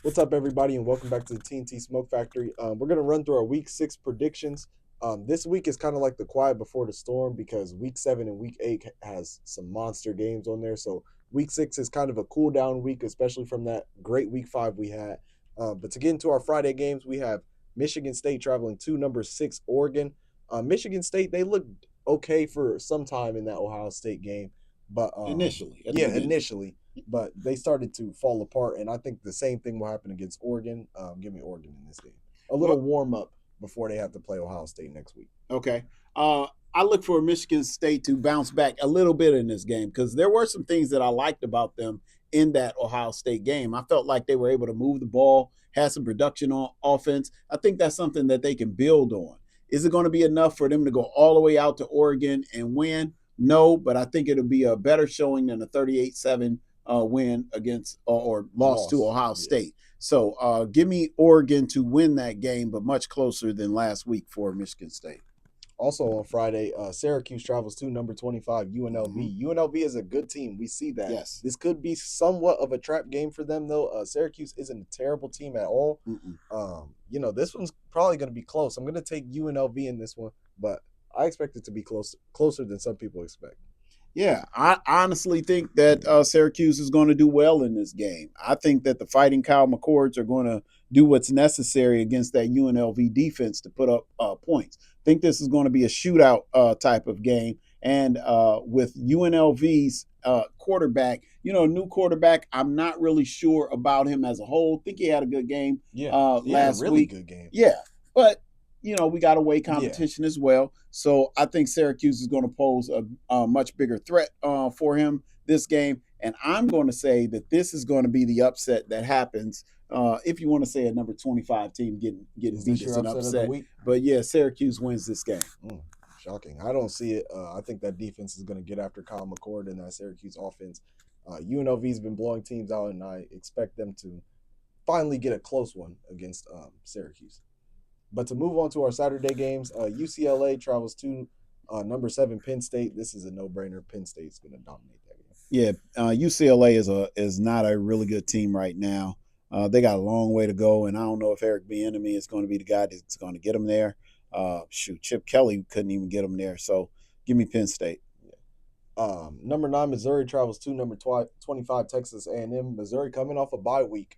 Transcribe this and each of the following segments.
What's up, everybody, and welcome back to the TNT Smoke Factory. We're going to run through our Week 6 predictions. This week is kind of like the quiet before the storm because Week 7 and Week 8 has some monster games on there. So Week 6 is kind of a cool down week, especially from that great Week 5 we had. But to get into our Friday games, we have Michigan State traveling to number 6 Oregon. Michigan State, they looked okay for some time in that Ohio State game. But Initially, at the yeah, beginning. initially, but they started to fall apart. And I think the same thing will happen against Oregon. Give me Oregon in this game. A little Well, warm up before they have to play Ohio State next week. okay. I look for Michigan State to bounce back a little bit in this game because there were some things that I liked about them in that Ohio State game. I felt like they were able to move the ball, had some production on offense. I think that's something that they can build on. Is it going to be enough for them to go all the way out to Oregon and win? No, but I think it'll be a better showing than a 38-7 win against or loss to Loss. Ohio Yeah. State. So give me Oregon to win that game, but much closer than last week for Michigan State. Also on Friday, Syracuse travels to number 25 UNLV. Mm-hmm. UNLV is a good team. We see that. Yes. This could be somewhat of a trap game for them, though. Syracuse isn't a terrible team at all. Mm-mm. This one's probably going to be close. I'm going to take UNLV in this one, but I expect it to be closer than some people expect. Yeah, I honestly think that Syracuse is going to do well in this game. I think that the Fighting Kyle McCords are going to do what's necessary against that UNLV defense to put up points. I think this is going to be a shootout type of game. And with UNLV's quarterback, new quarterback, I'm not really sure about him as a whole. Think he had a good game Yeah, he had a last really week. good game. Yeah, but we got away Yeah, competition as well. So I think Syracuse is going to pose a much bigger threat for him this game. And I'm going to say that this is going to be the upset that happens. If you want to say a number 25 team getting is this beat, your it's an upset of the upset. week? But yeah, Syracuse wins this game. Mm, shocking. I don't see it. I think that defense is going to get after Kyle McCord and that Syracuse offense. UNLV's been blowing teams out, and I expect them to finally get a close one against Syracuse. But to move on to our Saturday games, UCLA travels to number 7 Penn State. This is a no-brainer. Penn State's going to dominate that game. Yeah, UCLA is not a really good team right now. They got a long way to go, and I don't know if Eric Bieniemy is going to be the guy that's going to get them there. Chip Kelly couldn't even get them there. So give me Penn State. Number 9 Missouri travels to number 25 Texas A&M. Missouri coming off a bye week.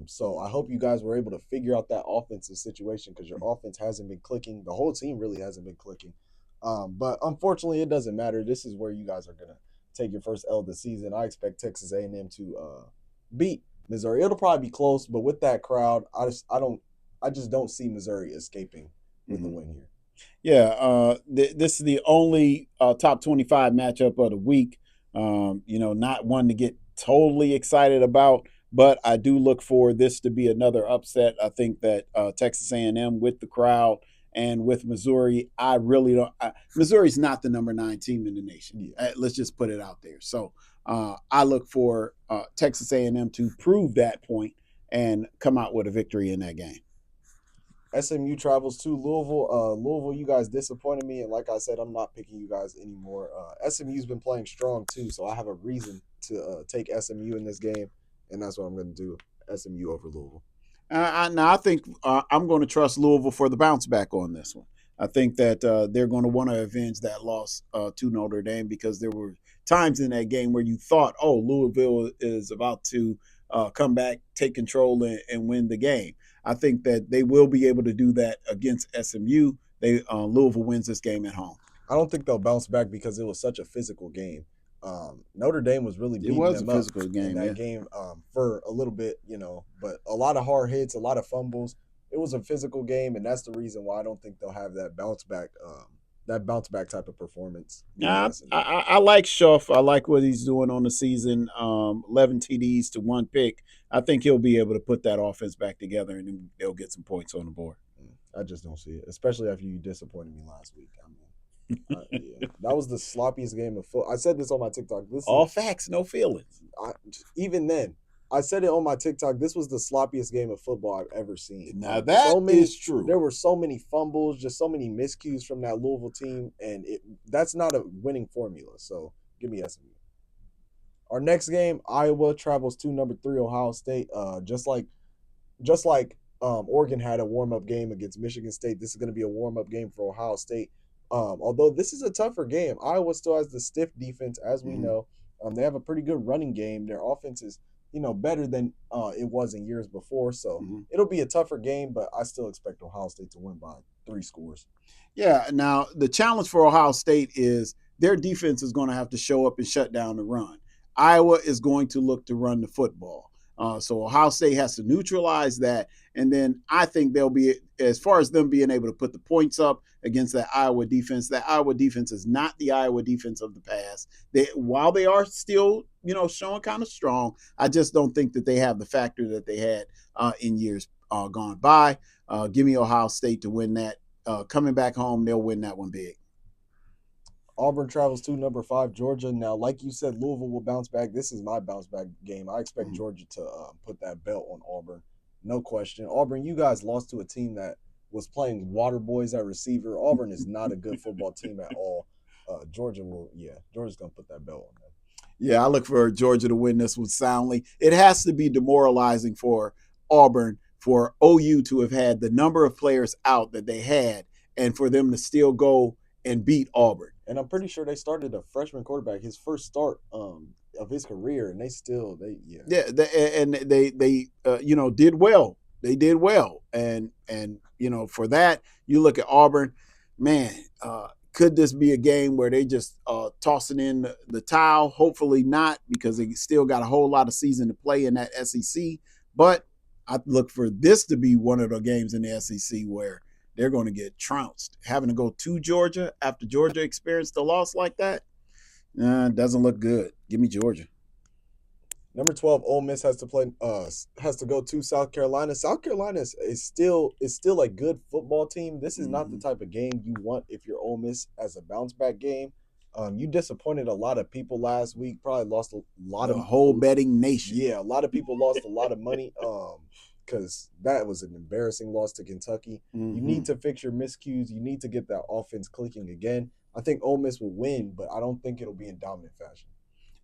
So I hope you guys were able to figure out that offensive situation because your offense hasn't been clicking. The whole team really hasn't been clicking. But unfortunately, it doesn't matter. This is where you guys are gonna take your first L of the season. I expect Texas A&M to beat Missouri. It'll probably be close, but with that crowd, I just don't see Missouri escaping with the Mm-hmm. win here. Yeah, this is the only top 25 matchup of the week. Not one to get totally excited about, but I do look for this to be another upset. I think that Texas A&M with the crowd and with Missouri, I really don't. Missouri's not the number 9 team in the nation. Yeah. Let's just put it out there. So I look for Texas A&M to prove that point and come out with a victory in that game. SMU travels to Louisville. Louisville, you guys disappointed me, and like I said, I'm not picking you guys anymore. SMU's been playing strong too, so I have a reason to take SMU in this game, and that's what I'm going to do. SMU over Louisville. Now I think I'm going to trust Louisville for the bounce back on this one. I think that they're going to want to avenge that loss to Notre Dame because there were times in that game where you thought, oh, Louisville is about to come back, take control, and win the game. I think that they will be able to do that against SMU. Louisville wins this game at home. I don't think they'll bounce back because it was such a physical game. Notre Dame was really It beating was a them up physical in game, that yeah. game for a little bit, but a lot of hard hits, a lot of fumbles. It was a physical game, and that's the reason why I don't think they'll have that bounce back type of performance against Yeah, SMU. I like Schuff. I like what he's doing on the season. 11 TDs to 1 pick. I think he'll be able to put that offense back together, and then they'll get some points on the board. I just don't see it, especially after you disappointed me last week. I mean, yeah, that was the sloppiest game of football. I said this on my TikTok. All facts, no feelings. I, even then, I said it on my TikTok. This was the sloppiest game of football I've ever seen. Now that is true. There were so many fumbles, just so many miscues from that Louisville team, and that's not a winning formula. So give me SMU. Our next game, Iowa travels to number 3 Ohio State. Just like just like Oregon had a warm up game against Michigan State, this is going to be a warm up game for Ohio State. Although this is a tougher game, Iowa still has the stiff defense, as we Mhm. know. They have a pretty good running game. Their offense is, better than it was in years before. So Mhm. it'll be a tougher game, but I still expect Ohio State to win by 3 scores. Yeah. Now the challenge for Ohio State is their defense is going to have to show up and shut down the run. Iowa is going to look to run the football. So Ohio State has to neutralize that, and then I think they'll be, as far as them being able to put the points up against that Iowa defense. That Iowa defense is not the Iowa defense of the past. While they are still, showing kind of strong, I just don't think that they have the factor that they had in years gone by. Give me Ohio State to win that. Coming back home, they'll win that one big. Auburn travels to number 5 Georgia. Now, like you said, Louisville will bounce back. This is my bounce back game. I expect Mhm. Georgia to put that belt on Auburn, no question. Auburn, you guys lost to a team that was playing water boys at receiver. Auburn is not a good football team at all. Georgia's gonna put that belt on them. Yeah, I look for Georgia to win this one soundly. It has to be demoralizing for Auburn for OU to have had the number of players out that they had and for them to still go and beat Auburn. And I'm pretty sure they started a freshman quarterback, his first start of his career, and Yeah, and they did well. They did well, and for that you look at Auburn, man. Could this be a game where they just tossing in the towel? Hopefully not, because they still got a whole lot of season to play in that SEC. But I look for this to be one of the games in the SEC where they're going to get trounced. Having to go to Georgia after Georgia experienced a loss like that, doesn't look good. Give me Georgia. Number 12, Ole Miss has to go to South Carolina. South Carolina is still a good football team. This is not the Mm-hmm. type of game you want if you're Ole Miss as a bounce back game. You disappointed a lot of people last week. Probably lost a lot The of whole betting nation. yeah, a lot of people lost a lot of money. Because that was an embarrassing loss to Kentucky. You Mm-hmm. need to fix your miscues. You need to get that offense clicking again. I think Ole Miss will win, but I don't think it'll be in dominant fashion.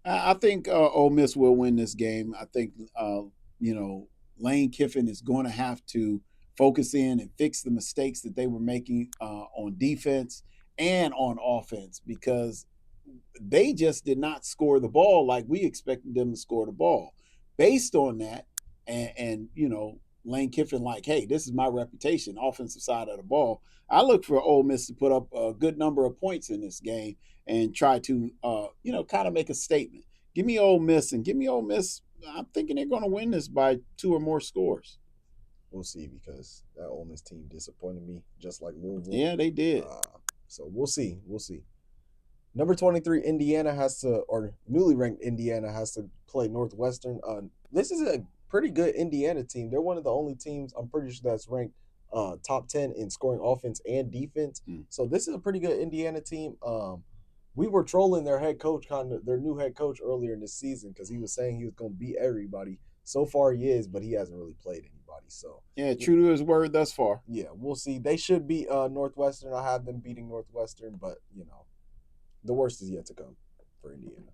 I think Ole Miss will win this game. I think you know Lane Kiffin is going to have to focus in and fix the mistakes that they were making on defense and on offense, because they just did not score the ball like we expected them to score the ball. Based on that, and Lane Kiffin, like, hey, this is my reputation, offensive side of the ball. I look for Ole Miss to put up a good number of points in this game and try to, kind of make a statement. Give me Ole Miss and give me Ole Miss. I'm thinking they're going to win this by 2 or more scores. We'll see because that Ole Miss team disappointed me, just like Louisville. Yeah, they did. So we'll see. We'll see. Number 23, Indiana has to, or newly ranked Indiana has to play Northwestern. This is a pretty good Indiana team. They're one of the only teams I'm pretty sure that's ranked top 10 in scoring offense and defense. Mm. So this is a pretty good Indiana team. We were trolling their new head coach earlier in this season because he was saying he was going to beat everybody. So far he is, but he hasn't really played anybody. So Yeah, true to his word thus far. yeah, we'll see. They should beat Northwestern. I have them beating Northwestern, but the worst is yet to come for Indiana.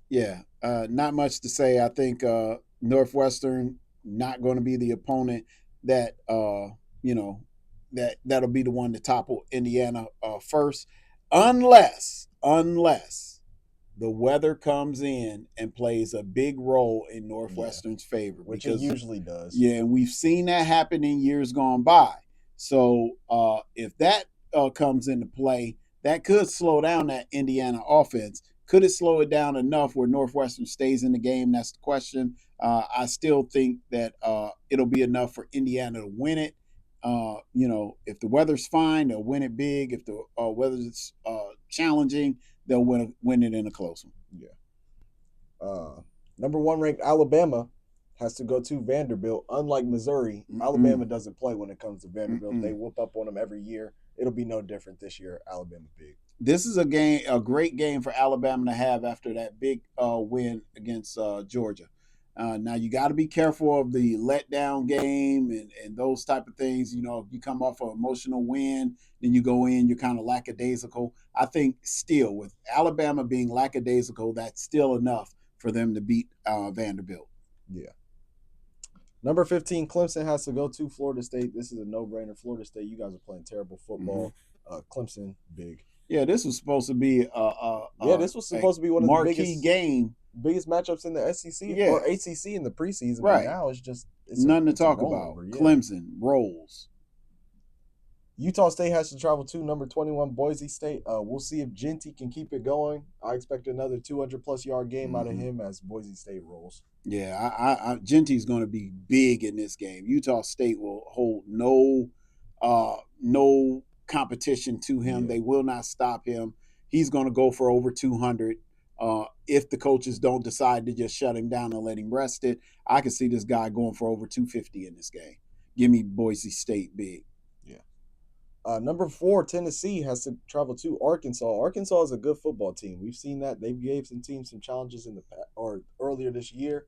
Yeah, not much to say. I think Northwestern not going to be the opponent that you know that'll be the one to topple Indiana first, unless the weather comes in and plays a big role in Yeah, Northwestern's favor, which it because usually does. yeah, and we've seen that happen in years gone by. So if that comes into play, that could slow down that Indiana offense. Could it slow it down enough where Northwestern stays in the game? That's the question. I still think that it'll be enough for Indiana to win it. If the weather's fine, they'll win it big. If the weather's challenging, they'll win it in a close one. Yeah. Number 1 ranked Alabama has to go to Vanderbilt. Unlike Missouri, Alabama doesn't play when it comes to Vanderbilt. They whoop up on them every year. It'll be no different this year. Alabama big. This is a great game for Alabama to have after that big win against Georgia. Now you got to be careful of the letdown game and those type of things. You come off an emotional win, then you go in, you're kind of lackadaisical. I think still with Alabama being lackadaisical, that's still enough for them to beat Vanderbilt. Yeah. Number 15, Clemson has to go to Florida State. This is a no-brainer. Florida State, you guys are playing terrible Mm-hmm. football. Clemson, big. Yeah, this was supposed to be Yeah, this was a supposed to be one of the marquee game. biggest matchups in the SEC Yeah, or ACC in the preseason, but right. now it's Nothing to a talk about. rollover. Yeah. Clemson rolls. Utah State has to travel to number 21 Boise State. We'll see if Genty can keep it going. I expect another 200+ yard game out of him as Boise State rolls. Yeah, Genty's going to be big in this game. Utah State will hold no competition to him. Yeah. They will not stop him. He's going to go for over 200. If the coaches don't decide to just shut him down and let him rest it, I can see this guy going for over 250 in this game. Give me Boise State big. Yeah. Number 4, Tennessee has to travel to Arkansas. Arkansas is a good football team. We've seen that. They gave some teams some challenges in the past or earlier this year.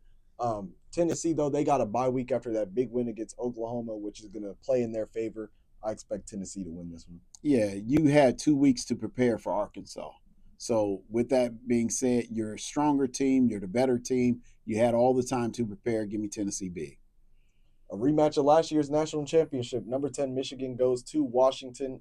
Tennessee, though, they got a bye week after that big win against Oklahoma, which is going to play in their favor. I expect Tennessee to win this one. Yeah, you had 2 weeks to prepare for Arkansas. So with that being said, you're a stronger team. You're the better team. You had all the time to prepare. Give me Tennessee big. A rematch of last year's national championship. Number 10 Michigan goes to Washington.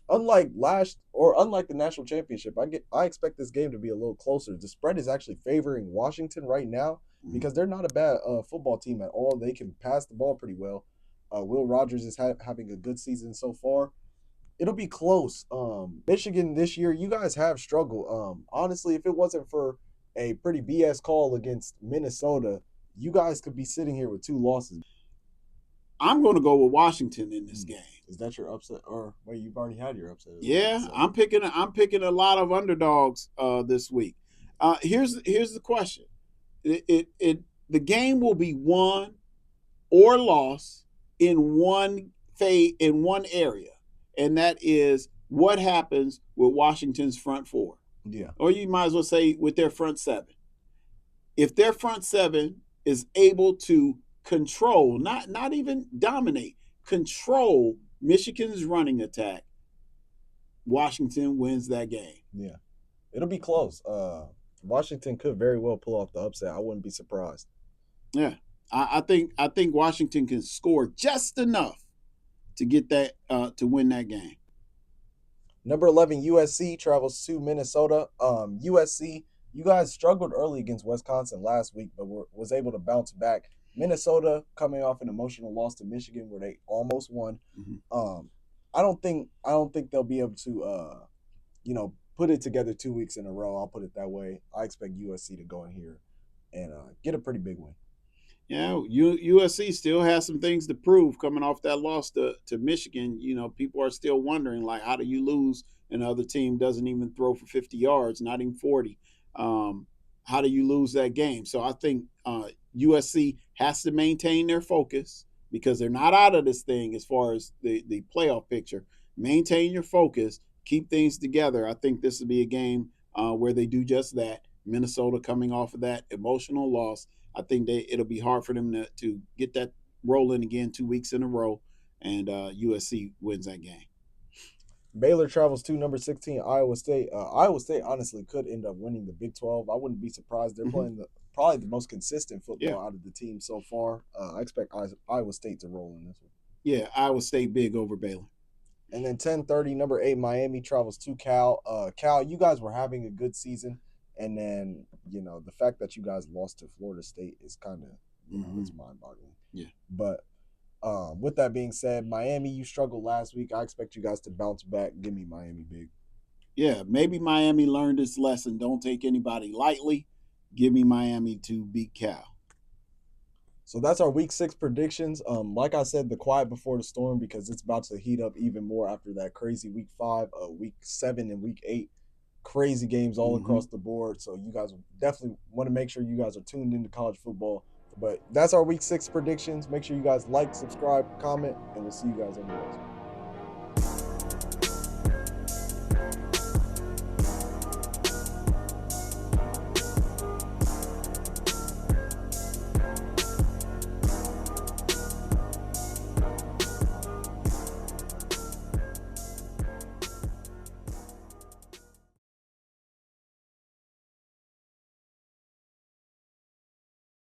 Unlike the national championship, I expect this game to be a little closer. The spread is actually favoring Washington right now because they're not a bad football team at all. They can pass the ball pretty well. Will Rogers is having a good season so far. It'll be close. Michigan this year, you guys have struggled. Honestly, if it wasn't for a pretty BS call against Minnesota, you guys could be sitting here with 2 losses. I'm going to go with Washington in this game. Is that your upset, or wait, you've already had your upset? Yeah, so. I'm picking a lot of underdogs this week. Here's the question: the game will be won or lost in one area, and that is what happens with Washington's front 4. Yeah, or you might as well say with their front 7. If their front 7 is able to control, not even dominate, control Michigan's running attack, Washington wins that game. Yeah. It'll be close. Washington could very well pull off the upset. I wouldn't be surprised. Yeah. I think Washington can score just enough to get that to win that game. Number 11 USC travels to Minnesota. USC, you guys struggled early against Wisconsin last week, but was able to bounce back. Minnesota coming off an emotional loss to Michigan where they almost won. Mm-hmm. I don't think they'll be able to put it together 2 weeks in a row. I'll put it that way. I expect USC to go in here and get a pretty big win. Yeah, USC still has some things to prove coming off that loss to Michigan. People are still wondering, like, how do you lose and the other team doesn't even throw for 50 yards, not even 40? How do you lose that game? So I think USC has to maintain their focus because they're not out of this thing as far as the playoff picture. Maintain your focus, keep things together. I think this will be a game where they do just that. Minnesota coming off of that emotional loss. I think it'll be hard for them to get that rolling again 2 weeks in a row, and USC wins that game. Baylor travels to number 16 Iowa State. Iowa State honestly could end up winning the Big 12. I wouldn't be surprised. They're playing probably the most consistent football out of the team so far. I expect Iowa State to roll in this one. Yeah, Iowa State big over Baylor. And then 10:30, number 8 Miami travels to Cal. Cal, you guys were having a good season. And then, the fact that you guys lost to Florida State is kind of, it's mind-boggling. Yeah. But with that being said, Miami, you struggled last week. I expect you guys to bounce back. Give me Miami big. Yeah, maybe Miami learned its lesson. Don't take anybody lightly. Give me Miami to beat Cal. So that's our Week 6 predictions. Like I said, the quiet before the storm because it's about to heat up even more after that crazy Week 5, Week 7, and Week 8. Crazy games all across the board. So you guys definitely want to make sure you guys are tuned into college football. But that's our Week 6 predictions. Make sure you guys like, subscribe, comment, and we'll see you guys on the next one.